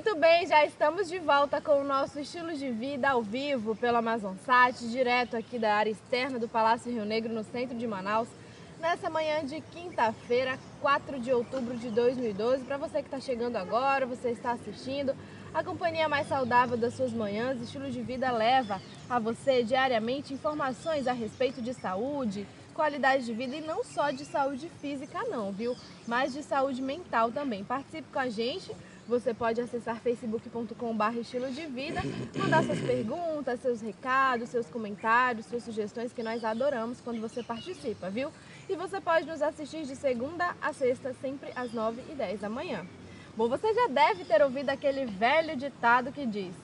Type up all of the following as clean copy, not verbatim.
Muito bem, já estamos de volta com o nosso Estilo de Vida ao vivo pelo Amazonsat, direto aqui da área externa do Palácio Rio Negro, no centro de Manaus, nessa manhã de quinta-feira, 4 de outubro de 2012. Para você que está chegando agora, você está assistindo, a companhia mais saudável das suas manhãs, Estilo de Vida, leva a você diariamente informações a respeito de saúde, qualidade de vida e não só de saúde física não, viu? Mas de saúde mental também. Participe com a gente. Você pode acessar facebook.com/estilo de vida, mandar suas perguntas, seus recados, seus comentários, suas sugestões, que nós adoramos quando você participa, viu? E você pode nos assistir de segunda a sexta, sempre às 9h10 da manhã. Bom, você já deve ter ouvido aquele velho ditado que diz: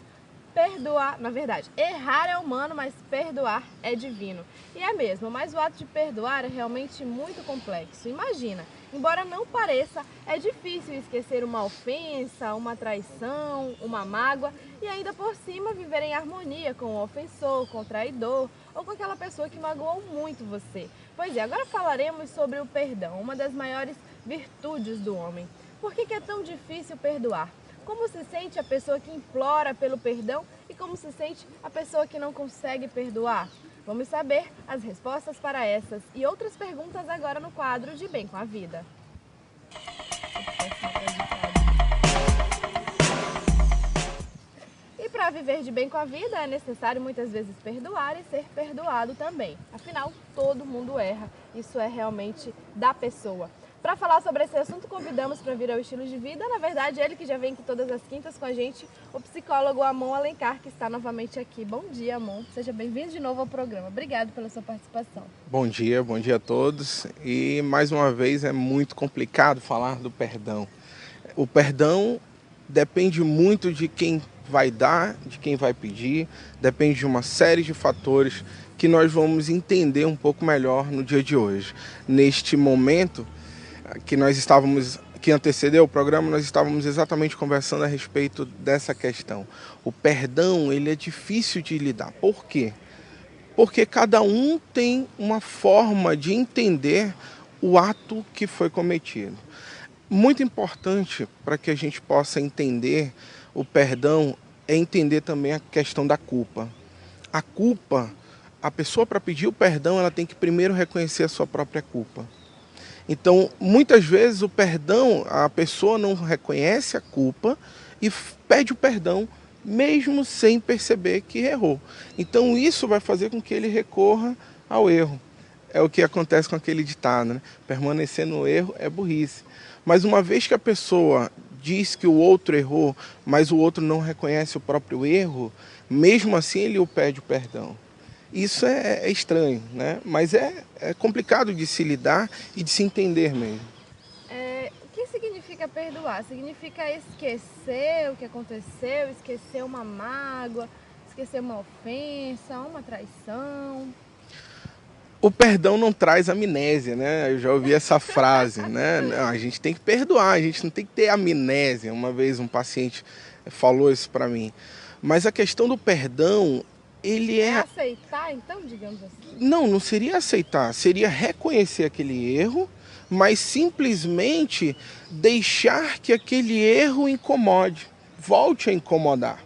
perdoar, na verdade, errar é humano, mas perdoar é divino. E é mesmo, mas o ato de perdoar é realmente muito complexo. Imagina, embora não pareça, é difícil esquecer uma ofensa, uma traição, uma mágoa e ainda por cima viver em harmonia com o ofensor, com o traidor ou com aquela pessoa que magoou muito você. Pois é, agora falaremos sobre o perdão, uma das maiores virtudes do homem. Por que é tão difícil perdoar? Como se sente a pessoa que implora pelo perdão e como se sente a pessoa que não consegue perdoar? Vamos saber as respostas para essas e outras perguntas agora no quadro de Bem com a Vida. E para viver de bem com a vida é necessário muitas vezes perdoar e ser perdoado também. Afinal, todo mundo erra. Isso é realmente da pessoa. Para falar sobre esse assunto, convidamos para vir ao Estilo de Vida, na verdade, ele que já vem aqui todas as quintas com a gente, o psicólogo Amon Alencar, que está novamente aqui. Bom dia, Amon. Seja bem-vindo de novo ao programa. Obrigado pela sua participação. Bom dia a todos. E, mais uma vez, é muito complicado falar do perdão. O perdão depende muito de quem vai dar, de quem vai pedir, depende de uma série de fatores que nós vamos entender um pouco melhor no dia de hoje. Neste momento que antecedeu o programa, nós estávamos exatamente conversando a respeito dessa questão. O perdão, ele é difícil de lidar. Por quê? Porque cada um tem uma forma de entender o ato que foi cometido. Muito importante para que a gente possa entender o perdão é entender também a questão da culpa. A culpa, a pessoa, para pedir o perdão, ela tem que primeiro reconhecer a sua própria culpa. Então, muitas vezes o perdão, a pessoa não reconhece a culpa e pede o perdão, mesmo sem perceber que errou. Então, isso vai fazer com que ele recorra ao erro. É o que acontece com aquele ditado, né? Permanecer no erro é burrice. Mas uma vez que a pessoa diz que o outro errou, mas o outro não reconhece o próprio erro, mesmo assim ele o pede o perdão. Isso é estranho, né? Mas é complicado de se lidar e de se entender mesmo. O que significa perdoar? Significa esquecer o que aconteceu, esquecer uma mágoa, esquecer uma ofensa, uma traição? O perdão não traz amnésia, né? Eu já ouvi essa frase, né? Não, a gente tem que perdoar, a gente não tem que ter amnésia. Uma vez um paciente falou isso para mim. Mas a questão do perdão, ele é aceitar, então, digamos assim? Não seria aceitar, seria reconhecer aquele erro, mas simplesmente deixar que aquele erro incomode, volte a incomodar.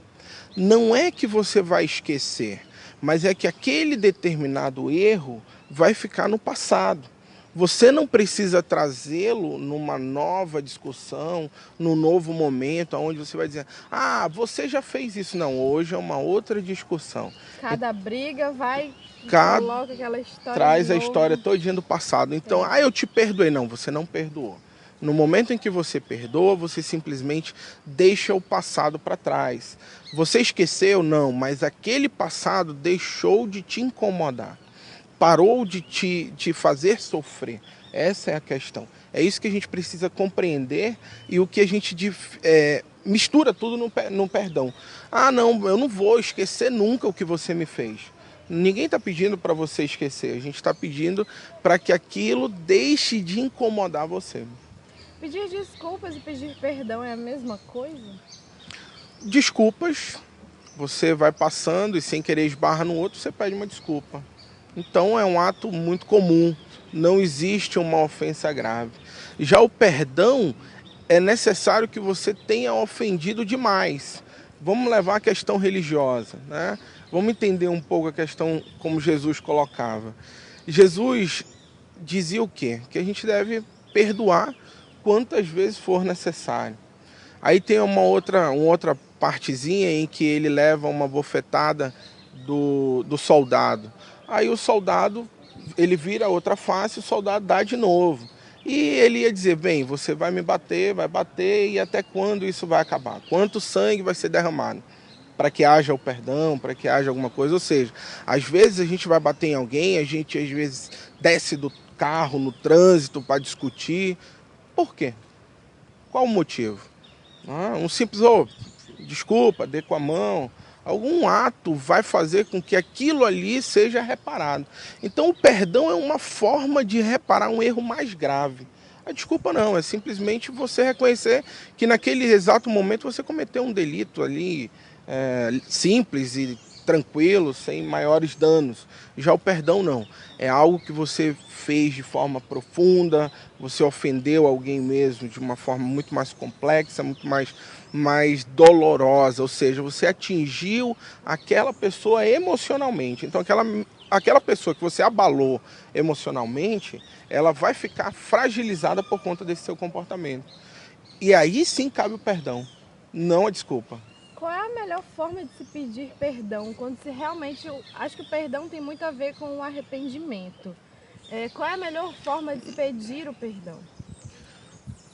Não é que você vai esquecer, mas é que aquele determinado erro vai ficar no passado. Você não precisa trazê-lo numa nova discussão, num novo momento, onde você vai dizer: ah, você já fez isso. Não, hoje é uma outra discussão. Cada briga vai, coloca aquela história traz a história todinha do passado. Então, eu te perdoei. Não, você não perdoou. No momento em que você perdoa, você simplesmente deixa o passado para trás. Você esqueceu? Não, mas aquele passado deixou de te incomodar. Parou de te fazer sofrer. Essa é a questão. É isso que a gente precisa compreender e o que a gente mistura tudo no perdão. Ah, não, eu não vou esquecer nunca o que você me fez. Ninguém está pedindo para você esquecer. A gente está pedindo para que aquilo deixe de incomodar você. Pedir desculpas e pedir perdão é a mesma coisa? Desculpas, você vai passando e sem querer esbarra no outro, você pede uma desculpa. Então é um ato muito comum, não existe uma ofensa grave. Já o perdão é necessário que você tenha ofendido demais. Vamos levar a questão religiosa, né? Vamos entender um pouco a questão como Jesus colocava. Jesus dizia o quê? Que a gente deve perdoar quantas vezes for necessário. Aí tem uma outra partezinha em que ele leva uma bofetada do soldado. Aí o soldado, ele vira a outra face, o soldado dá de novo. E ele ia dizer, bem, você vai me bater, vai bater, e até quando isso vai acabar? Quanto sangue vai ser derramado? Para que haja o perdão, para que haja alguma coisa. Ou seja, às vezes a gente vai bater em alguém, a gente às vezes desce do carro no trânsito para discutir. Por quê? Qual o motivo? Um simples, desculpa, dê com a mão. Algum ato vai fazer com que aquilo ali seja reparado. Então o perdão é uma forma de reparar um erro mais grave. A desculpa não, é simplesmente você reconhecer que naquele exato momento você cometeu um delito ali, simples e tranquilo, sem maiores danos. Já o perdão não, é algo que você fez de forma profunda, você ofendeu alguém mesmo de uma forma muito mais complexa, muito mais dolorosa, ou seja, você atingiu aquela pessoa emocionalmente. Então aquela pessoa que você abalou emocionalmente, ela vai ficar fragilizada por conta desse seu comportamento. E aí sim cabe o perdão, não a desculpa. Qual é a melhor forma de se pedir perdão? Quando se realmente... Acho que o perdão tem muito a ver com o arrependimento. Qual é a melhor forma de se pedir o perdão?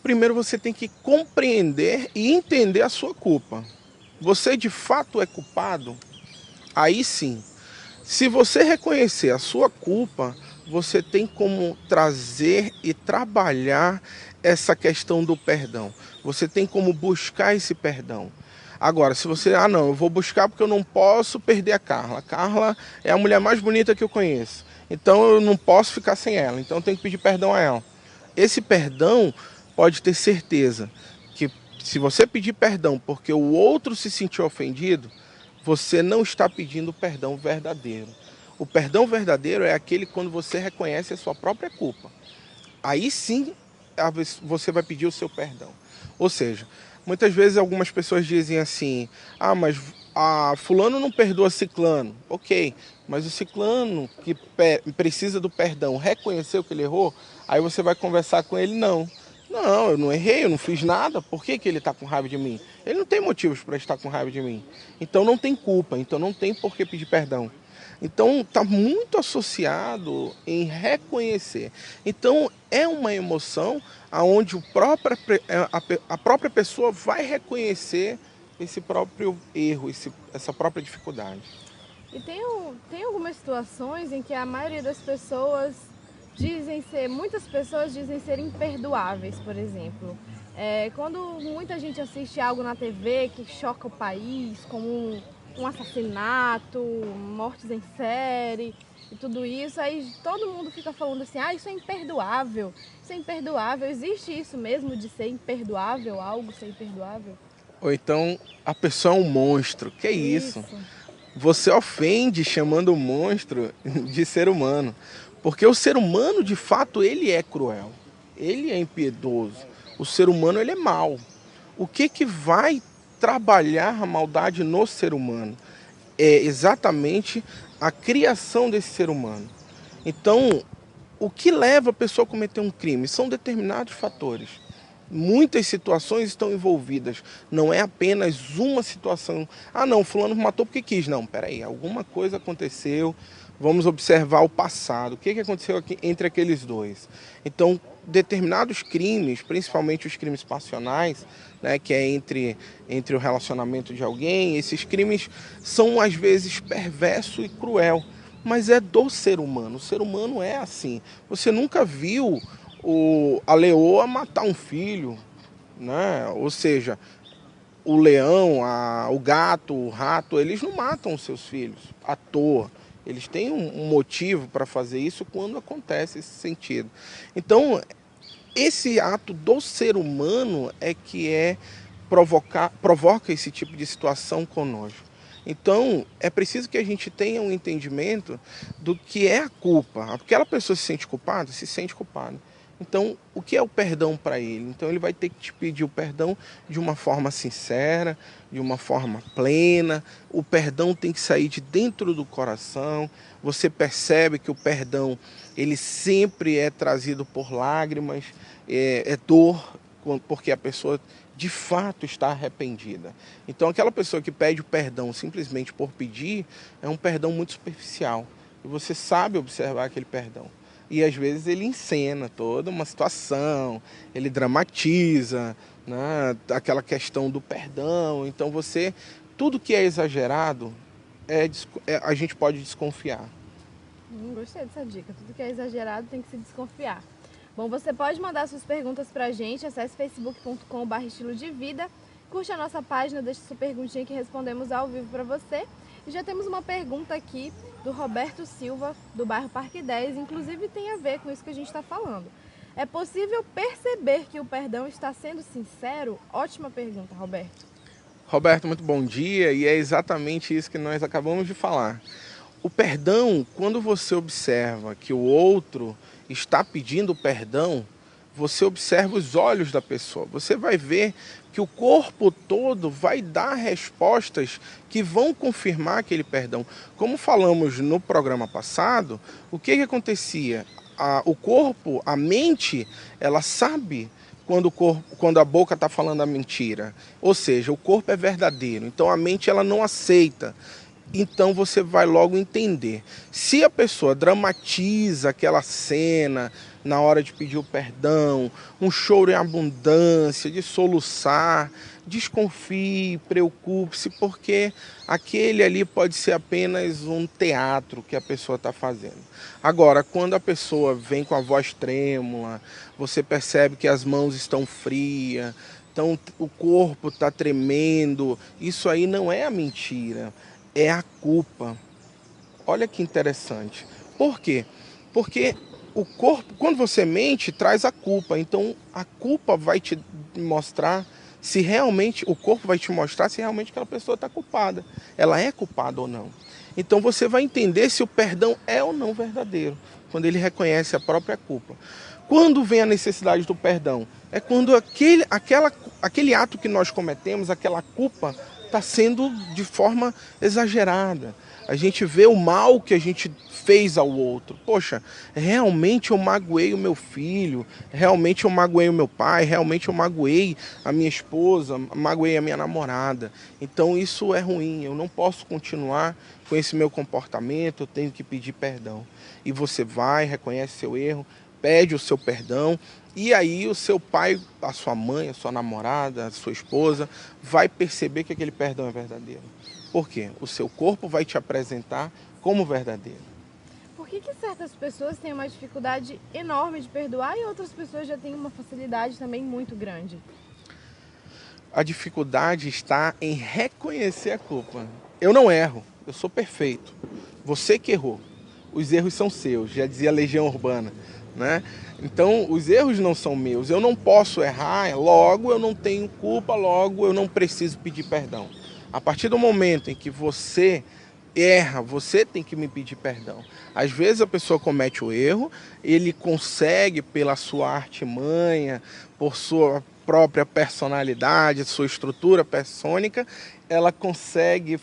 Primeiro você tem que compreender e entender a sua culpa. Você de fato é culpado? Aí sim. Se você reconhecer a sua culpa, você tem como trazer e trabalhar essa questão do perdão. Você tem como buscar esse perdão. Agora, se você, não, eu vou buscar porque eu não posso perder a Carla. A Carla é a mulher mais bonita que eu conheço. Então eu não posso ficar sem ela. Então eu tenho que pedir perdão a ela. Esse perdão, pode ter certeza que se você pedir perdão porque o outro se sentiu ofendido, você não está pedindo perdão verdadeiro. O perdão verdadeiro é aquele quando você reconhece a sua própria culpa. Aí sim você vai pedir o seu perdão. Ou seja, muitas vezes algumas pessoas dizem assim, mas fulano não perdoa ciclano. Ok, mas o ciclano que precisa do perdão reconheceu que ele errou, aí você vai conversar com ele, não, eu não errei, eu não fiz nada, por que ele está com raiva de mim? Ele não tem motivos para estar com raiva de mim. Então não tem culpa, então não tem por que pedir perdão. Então está muito associado em reconhecer. Então é uma emoção onde a própria pessoa vai reconhecer esse próprio erro, essa própria dificuldade. E tem algumas situações em que a maioria das pessoas muitas pessoas dizem ser imperdoáveis, por exemplo. Quando muita gente assiste algo na TV que choca o país, como um assassinato, mortes em série e tudo isso, aí todo mundo fica falando assim, isso é imperdoável, isso é imperdoável. Existe isso mesmo de ser imperdoável, algo ser imperdoável? Ou então a pessoa é um monstro, que é isso? Você ofende chamando o monstro de ser humano, porque o ser humano de fato ele é cruel, ele é impiedoso, o ser humano ele é mau. O que vai trabalhar a maldade no ser humano? É exatamente a criação desse ser humano. Então, o que leva a pessoa a cometer um crime? São determinados fatores. Muitas situações estão envolvidas. Não é apenas uma situação. Não, fulano matou porque quis. Não, peraí, alguma coisa aconteceu. Vamos observar o passado. O que aconteceu aqui entre aqueles dois? Então, determinados crimes, principalmente os crimes passionais, né, que é entre o relacionamento de alguém, esses crimes são às vezes perverso e cruel, mas é do ser humano. O ser humano é assim. Você nunca viu a leoa matar um filho, né? Ou seja, o leão, o gato, o rato, eles não matam os seus filhos à toa. Eles têm um motivo para fazer isso quando acontece esse sentido. Então, esse ato do ser humano é que provoca esse tipo de situação conosco. Então, é preciso que a gente tenha um entendimento do que é a culpa. Aquela pessoa se sente culpada? Se sente culpada. Então, o que é o perdão para ele? Então, ele vai ter que te pedir o perdão de uma forma sincera, de uma forma plena. O perdão tem que sair de dentro do coração. Você percebe que o perdão, ele sempre é trazido por lágrimas, é dor, porque a pessoa de fato está arrependida. Então, aquela pessoa que pede o perdão simplesmente por pedir, é um perdão muito superficial. E você sabe observar aquele perdão. E às vezes ele encena toda uma situação, ele dramatiza, né, aquela questão do perdão. Então tudo que é exagerado, a gente pode desconfiar. Gostei dessa dica. Tudo que é exagerado tem que se desconfiar. Bom, você pode mandar suas perguntas pra gente, acesse facebook.com/estilo de vida, curte a nossa página, deixe sua perguntinha que respondemos ao vivo para você. E já temos uma pergunta aqui do Roberto Silva, do bairro Parque 10, inclusive tem a ver com isso que a gente está falando. É possível perceber que o perdão está sendo sincero? Ótima pergunta, Roberto. Roberto, muito bom dia, e é exatamente isso que nós acabamos de falar. O perdão, quando você observa que o outro está pedindo perdão, você observa os olhos da pessoa. Você vai ver que o corpo todo vai dar respostas que vão confirmar aquele perdão. Como falamos no programa passado, o que acontecia? O corpo, a mente, ela sabe quando a boca está falando a mentira. Ou seja, o corpo é verdadeiro. Então a mente ela não aceita. Então você vai logo entender. Se a pessoa dramatiza aquela cena na hora de pedir o perdão, um choro em abundância, de soluçar, desconfie, preocupe-se, porque aquele ali pode ser apenas um teatro que a pessoa está fazendo. Agora, quando a pessoa vem com a voz trêmula, você percebe que as mãos estão frias, então o corpo está tremendo, isso aí não é a mentira. É a culpa. Olha que interessante. Por quê? Porque o corpo, quando você mente, traz a culpa. Então, a culpa vai te mostrar se realmente, o corpo vai te mostrar se realmente aquela pessoa está culpada. Ela é culpada ou não. Então, você vai entender se o perdão é ou não verdadeiro, quando ele reconhece a própria culpa. Quando vem a necessidade do perdão? É quando aquele ato que nós cometemos, aquela culpa, está sendo de forma exagerada. A gente vê o mal que a gente fez ao outro. Poxa, realmente eu magoei o meu filho, realmente eu magoei o meu pai, realmente eu magoei a minha esposa, magoei a minha namorada. Então isso é ruim, eu não posso continuar com esse meu comportamento, eu tenho que pedir perdão. E você vai, reconhece seu erro, pede o seu perdão, e aí o seu pai, a sua mãe, a sua namorada, a sua esposa, vai perceber que aquele perdão é verdadeiro. Por quê? O seu corpo vai te apresentar como verdadeiro. Por que certas pessoas têm uma dificuldade enorme de perdoar e outras pessoas já têm uma facilidade também muito grande? A dificuldade está em reconhecer a culpa. Eu não erro, eu sou perfeito. Você que errou. Os erros são seus, já dizia a Legião Urbana, né? Então, os erros não são meus. Eu não posso errar, logo eu não tenho culpa, logo eu não preciso pedir perdão. A partir do momento em que você erra, você tem que me pedir perdão. Às vezes a pessoa comete o erro, ele consegue, pela sua artimanha, por sua própria personalidade, sua estrutura persônica, ela consegue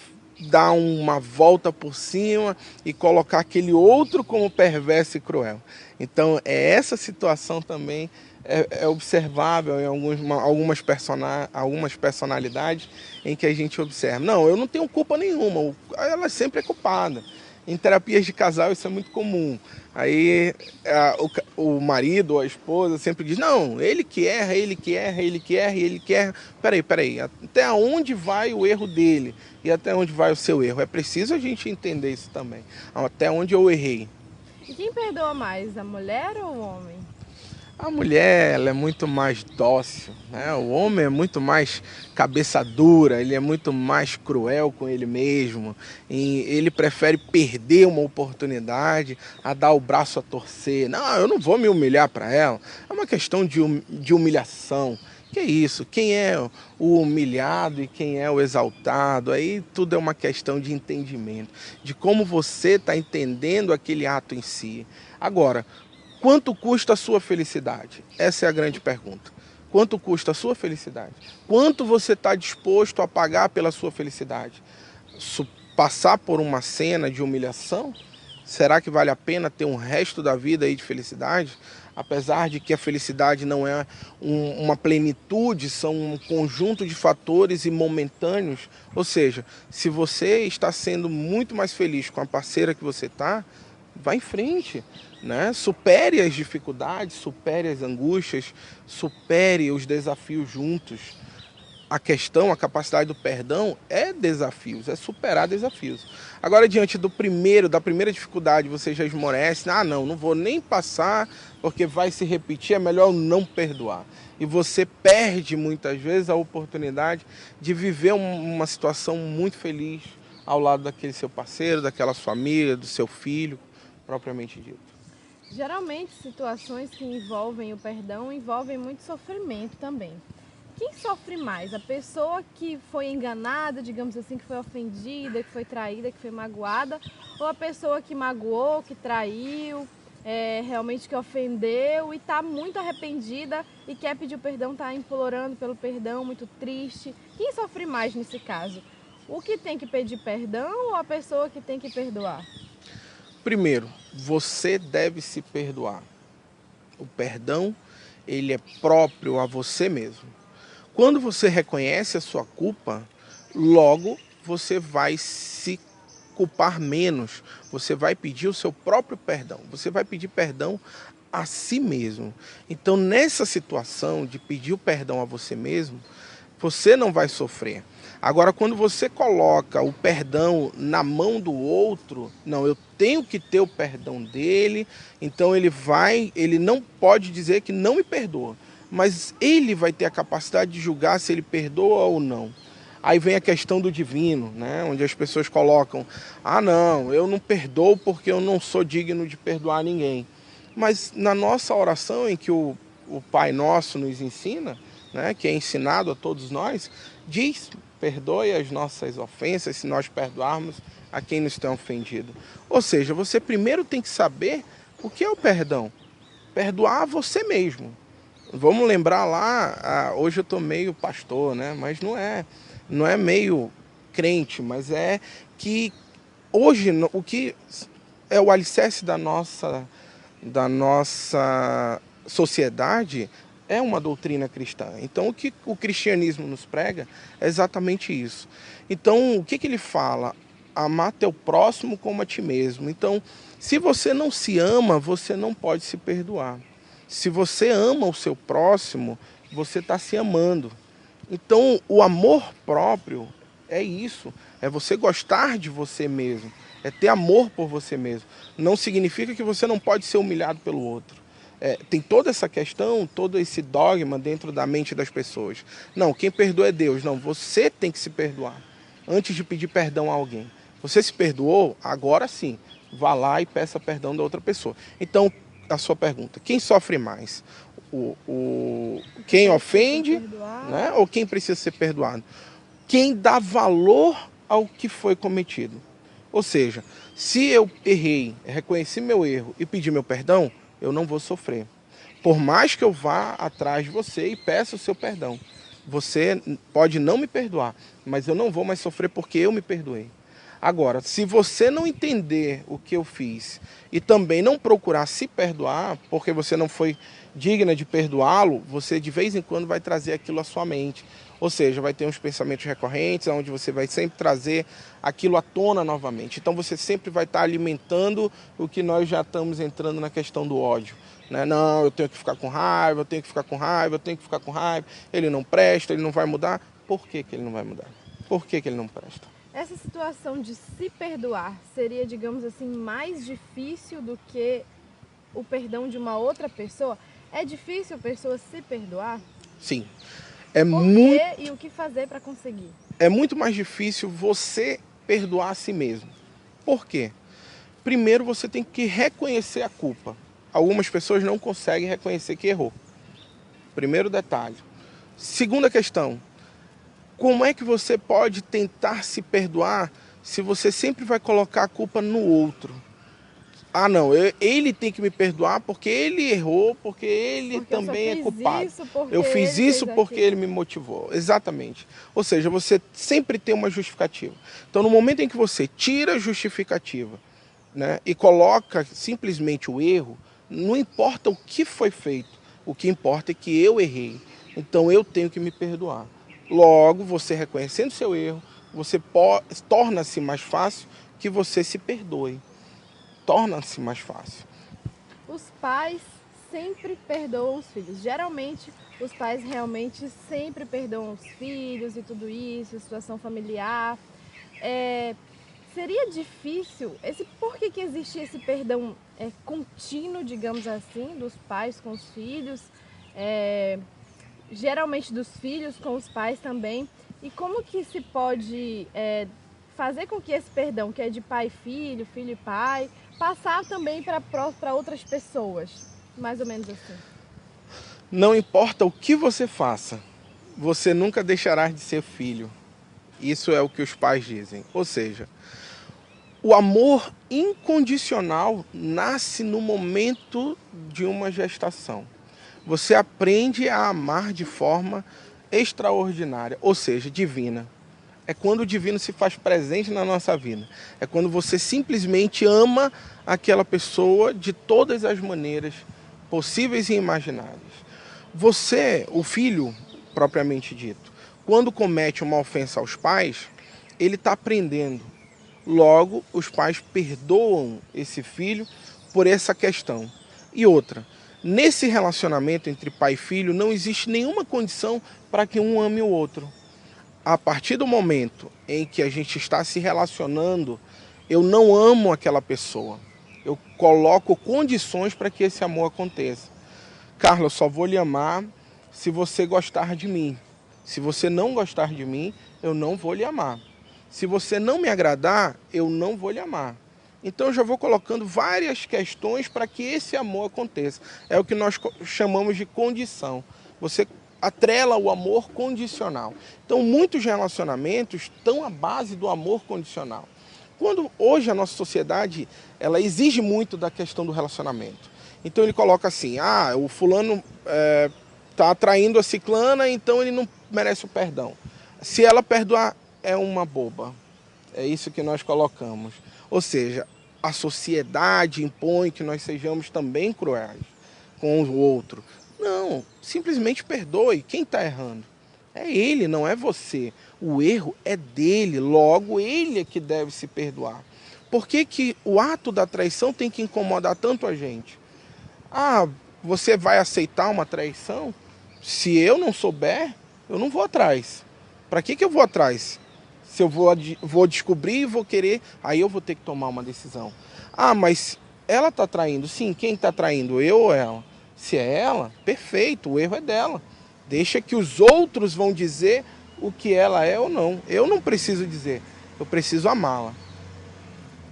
dar uma volta por cima e colocar aquele outro como perverso e cruel. Então, essa situação também é observável em algumas personalidades em que a gente observa. Não, eu não tenho culpa nenhuma, ela sempre é culpada. Em terapias de casal isso é muito comum. Aí o marido ou a esposa sempre diz, não, ele que erra, ele que erra, ele que erra, ele que erra. Peraí, até onde vai o erro dele e até onde vai o seu erro? É preciso a gente entender isso também. Até onde eu errei. E quem perdoa mais, a mulher ou o homem? A mulher ela é muito mais dócil, né? O homem é muito mais cabeça dura, ele é muito mais cruel com ele mesmo. E ele prefere perder uma oportunidade a dar o braço a torcer. Não, eu não vou me humilhar para ela. É uma questão de humilhação. Que é isso? Quem é o humilhado e quem é o exaltado? Aí tudo é uma questão de entendimento, de como você está entendendo aquele ato em si. Agora, Quanto custa a sua felicidade? Essa é a grande pergunta. Quanto custa a sua felicidade? Quanto você está disposto a pagar pela sua felicidade? Passar por uma cena de humilhação? Será que vale a pena ter um resto da vida aí de felicidade? Apesar de que a felicidade não é uma plenitude, são um conjunto de fatores e momentâneos. Ou seja, se você está sendo muito mais feliz com a parceira que você está, vá em frente, né? Supere as dificuldades, supere as angústias, supere os desafios juntos. A questão, a capacidade do perdão é desafios, é superar desafios. Agora, diante da primeira dificuldade, você já esmorece, não vou nem passar porque vai se repetir, é melhor não perdoar. E você perde muitas vezes a oportunidade de viver uma situação muito feliz ao lado daquele seu parceiro, daquela sua amiga, do seu filho, propriamente dito. Geralmente, situações que envolvem o perdão envolvem muito sofrimento também. Quem sofre mais? A pessoa que foi enganada, digamos assim, que foi ofendida, que foi traída, que foi magoada, ou a pessoa que magoou, que traiu, realmente que ofendeu e está muito arrependida e quer pedir o perdão, está implorando pelo perdão, muito triste? Quem sofre mais nesse caso? O que tem que pedir perdão ou a pessoa que tem que perdoar? Primeiro, você deve se perdoar. O perdão, ele é próprio a você mesmo. Quando você reconhece a sua culpa, logo você vai se culpar menos. Você vai pedir o seu próprio perdão. Você vai pedir perdão a si mesmo. Então, nessa situação de pedir o perdão a você mesmo, você não vai sofrer. Agora, quando você coloca o perdão na mão do outro, não, eu tenho que ter o perdão dele, então ele não pode dizer que não me perdoa, mas ele vai ter a capacidade de julgar se ele perdoa ou não. Aí vem a questão do divino, né? Onde as pessoas colocam, não, eu não perdoo porque eu não sou digno de perdoar ninguém. Mas na nossa oração, em que o Pai Nosso nos ensina, né, que é ensinado a todos nós, diz, perdoe as nossas ofensas se nós perdoarmos a quem nos tem ofendido. Ou seja, você primeiro tem que saber o que é o perdão. Perdoar a você mesmo. Vamos lembrar lá, hoje eu estou meio pastor, né? Mas não é meio crente, mas é que hoje o que é o alicerce da nossa sociedade é uma doutrina cristã. Então o que o cristianismo nos prega é exatamente isso. Então o que ele fala? Amar teu próximo como a ti mesmo. Então, se você não se ama, você não pode se perdoar. Se você ama o seu próximo, você está se amando. Então, o amor próprio é isso. É você gostar de você mesmo. É ter amor por você mesmo. Não significa que você não pode ser humilhado pelo outro. Tem toda essa questão, todo esse dogma dentro da mente das pessoas. Não, quem perdoa é Deus. Não, você tem que se perdoar antes de pedir perdão a alguém. Você se perdoou? Agora sim. Vá lá e peça perdão da outra pessoa. Então, a sua pergunta, quem sofre mais? Quem ofende, né? Ou quem precisa ser perdoado? Quem dá valor ao que foi cometido. Ou seja, se eu errei, reconheci meu erro e pedi meu perdão, eu não vou sofrer. Por mais que eu vá atrás de você e peça o seu perdão. Você pode não me perdoar, mas eu não vou mais sofrer porque eu me perdoei. Agora, se você não entender o que eu fiz e também não procurar se perdoar, porque você não foi digna de perdoá-lo, você de vez em quando vai trazer aquilo à sua mente. Ou seja, vai ter uns pensamentos recorrentes, onde você vai sempre trazer aquilo à tona novamente. Então você sempre vai estar alimentando o que nós já estamos entrando na questão do ódio. Né? Não, eu tenho que ficar com raiva, eu tenho que ficar com raiva, eu tenho que ficar com raiva, ele não presta, ele não vai mudar. Por que ele não vai mudar? Por que ele não presta? Essa situação de se perdoar seria, digamos assim, mais difícil do que o perdão de uma outra pessoa? É difícil a pessoa se perdoar? Sim. Por quê e o que fazer para conseguir? É muito mais difícil você perdoar a si mesmo. Por quê? Primeiro você tem que reconhecer a culpa. Algumas pessoas não conseguem reconhecer que errou. Primeiro detalhe. Segunda questão. Como é que você pode tentar se perdoar se você sempre vai colocar a culpa no outro? ah, não, ele tem que me perdoar porque ele errou, porque ele também é culpado. Eu fiz isso porque ele me motivou. Exatamente. Ou seja, você sempre tem uma justificativa. Então, no momento em que você tira a justificativa, né, e coloca simplesmente o erro, não importa o que foi feito, o que importa é que eu errei. Então, eu tenho que me perdoar. Logo, você reconhecendo seu erro, você torna-se mais fácil que você se perdoe. Torna-se mais fácil. Os pais sempre perdoam os filhos. Geralmente, os pais realmente sempre perdoam os filhos e tudo isso, situação familiar. Seria difícil, por que existe esse perdão contínuo, digamos assim, dos pais com os filhos, geralmente dos filhos com os pais também, e como que se pode fazer com que esse perdão, que é de pai e filho, filho e pai, passar também para outras pessoas, mais ou menos assim? Não importa o que você faça, você nunca deixará de ser filho. Isso é o que os pais dizem. Ou seja, o amor incondicional nasce no momento de uma gestação. Você aprende a amar de forma extraordinária, ou seja, divina. É quando o divino se faz presente na nossa vida. É quando você simplesmente ama aquela pessoa de todas as maneiras possíveis e imagináveis. Você, o filho, propriamente dito, quando comete uma ofensa aos pais, ele está aprendendo. Logo, os pais perdoam esse filho por essa questão. E outra, nesse relacionamento entre pai e filho, não existe nenhuma condição para que um ame o outro. A partir do momento em que a gente está se relacionando, eu não amo aquela pessoa. Eu coloco condições para que esse amor aconteça. Carla, eu só vou lhe amar se você gostar de mim. Se você não gostar de mim, eu não vou lhe amar. Se você não me agradar, eu não vou lhe amar. Então eu já vou colocando várias questões para que esse amor aconteça. É o que nós chamamos de condição. Você atrela o amor condicional. Então muitos relacionamentos estão à base do amor condicional. Quando hoje a nossa sociedade ela exige muito da questão do relacionamento. Então ele coloca assim, o fulano está atraindo a ciclana, então ele não merece o perdão. Se ela perdoar, é uma boba. É isso que nós colocamos. Ou seja, a sociedade impõe que nós sejamos também cruéis com o outro. Não, simplesmente perdoe. Quem está errando? É ele, não é você. O erro é dele, logo ele é que deve se perdoar. Por que o ato da traição tem que incomodar tanto a gente? Você vai aceitar uma traição? Se eu não souber, eu não vou atrás. Para que eu vou atrás? Se eu vou descobrir e vou querer, aí eu vou ter que tomar uma decisão. Mas ela está traindo. Sim, quem está traindo? Eu ou ela? Se é ela, perfeito, o erro é dela. Deixa que os outros vão dizer o que ela é ou não. Eu não preciso dizer, eu preciso amá-la.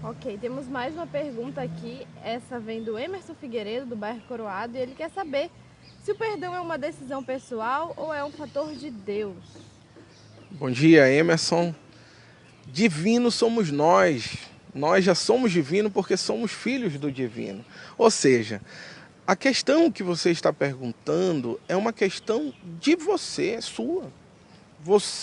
Ok, temos mais uma pergunta aqui. Essa vem do Emerson Figueiredo, do bairro Coroado, e ele quer saber se o perdão é uma decisão pessoal ou é um fator de Deus. Bom dia, Emerson. Divino somos nós. Nós já somos divinos porque somos filhos do divino. Ou seja, a questão que você está perguntando é uma questão de você, é sua.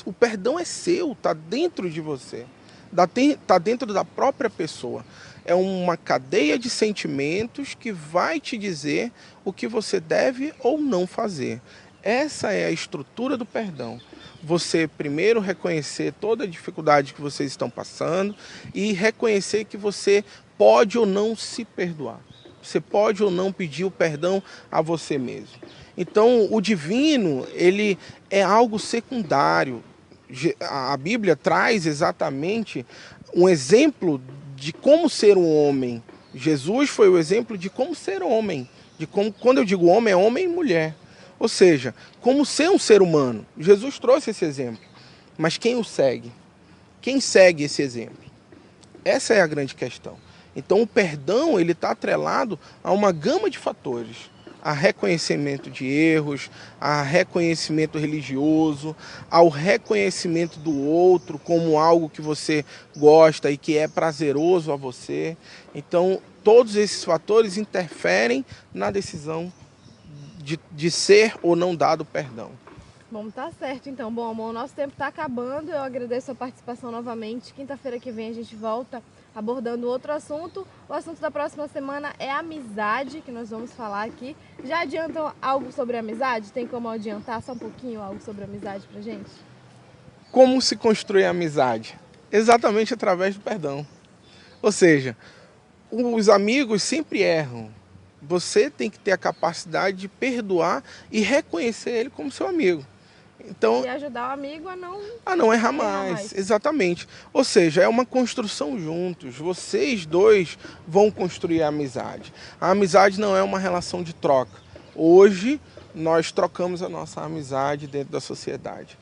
O perdão é seu, está dentro de você. Está dentro da própria pessoa. É uma cadeia de sentimentos que vai te dizer o que você deve ou não fazer. Essa é a estrutura do perdão. Você primeiro reconhecer toda a dificuldade que vocês estão passando e reconhecer que você pode ou não se perdoar. Você pode ou não pedir o perdão a você mesmo. Então, o divino, ele é algo secundário. A Bíblia traz exatamente um exemplo de como ser um homem. Jesus foi o exemplo de como ser homem. Quando eu digo homem, é homem e mulher. Ou seja, como ser um ser humano. Jesus trouxe esse exemplo. Mas quem o segue? Quem segue esse exemplo? Essa é a grande questão. Então o perdão ele está atrelado a uma gama de fatores. A reconhecimento de erros, a reconhecimento religioso, ao reconhecimento do outro como algo que você gosta e que é prazeroso a você. Então Todos esses fatores interferem na decisão de ser ou não dado perdão. Bom, tá certo então. Bom, amor, o nosso tempo tá acabando. Eu agradeço a participação novamente. Quinta-feira que vem a gente volta abordando outro assunto. O assunto da próxima semana é amizade, que nós vamos falar aqui. Já adiantam algo sobre amizade? Tem como adiantar só um pouquinho algo sobre amizade pra gente? Como se constrói a amizade? Exatamente através do perdão. Ou seja, os amigos sempre erram. Você tem que ter a capacidade de perdoar e reconhecer ele como seu amigo. Então, e ajudar o amigo a não errar mais. Exatamente. Ou seja, é uma construção juntos. Vocês dois vão construir a amizade. A amizade não é uma relação de troca. Hoje, nós trocamos a nossa amizade dentro da sociedade.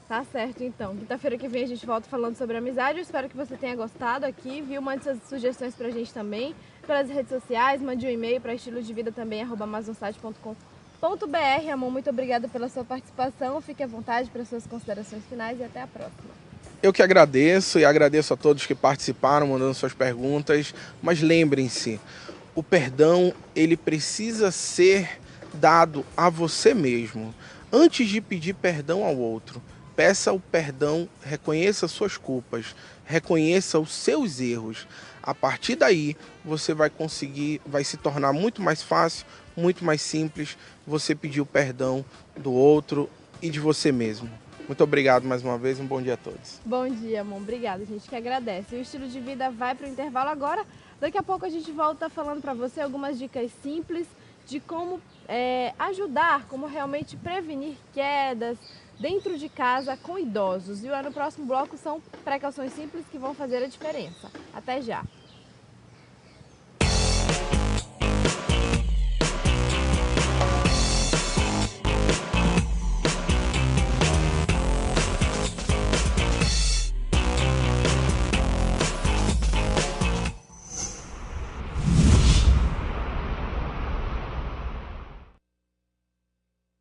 Tá certo, então. Quinta-feira que vem a gente volta falando sobre amizade. Eu espero que você tenha gostado aqui, viu? Mande suas sugestões pra gente também pelas redes sociais. Mande um e-mail para estilodevida@amazonsat.com.br. Amor, muito obrigada pela sua participação. Fique à vontade para suas considerações finais e até a próxima. Eu que agradeço e agradeço a todos que participaram, mandando suas perguntas. Mas lembrem-se, o perdão, ele precisa ser dado a você mesmo. Antes de pedir perdão ao outro, peça o perdão, reconheça suas culpas, reconheça os seus erros. A partir daí, você vai conseguir, vai se tornar muito mais fácil, muito mais simples você pedir o perdão do outro e de você mesmo. Muito obrigado mais uma vez, um bom dia a todos. Bom dia, amor. Obrigada, a gente que agradece. O Estilo de Vida vai para o intervalo agora. Daqui a pouco a gente volta falando para você algumas dicas simples de como ajudar, como realmente prevenir quedas dentro de casa com idosos. E no próximo bloco são precauções simples que vão fazer a diferença. Até já!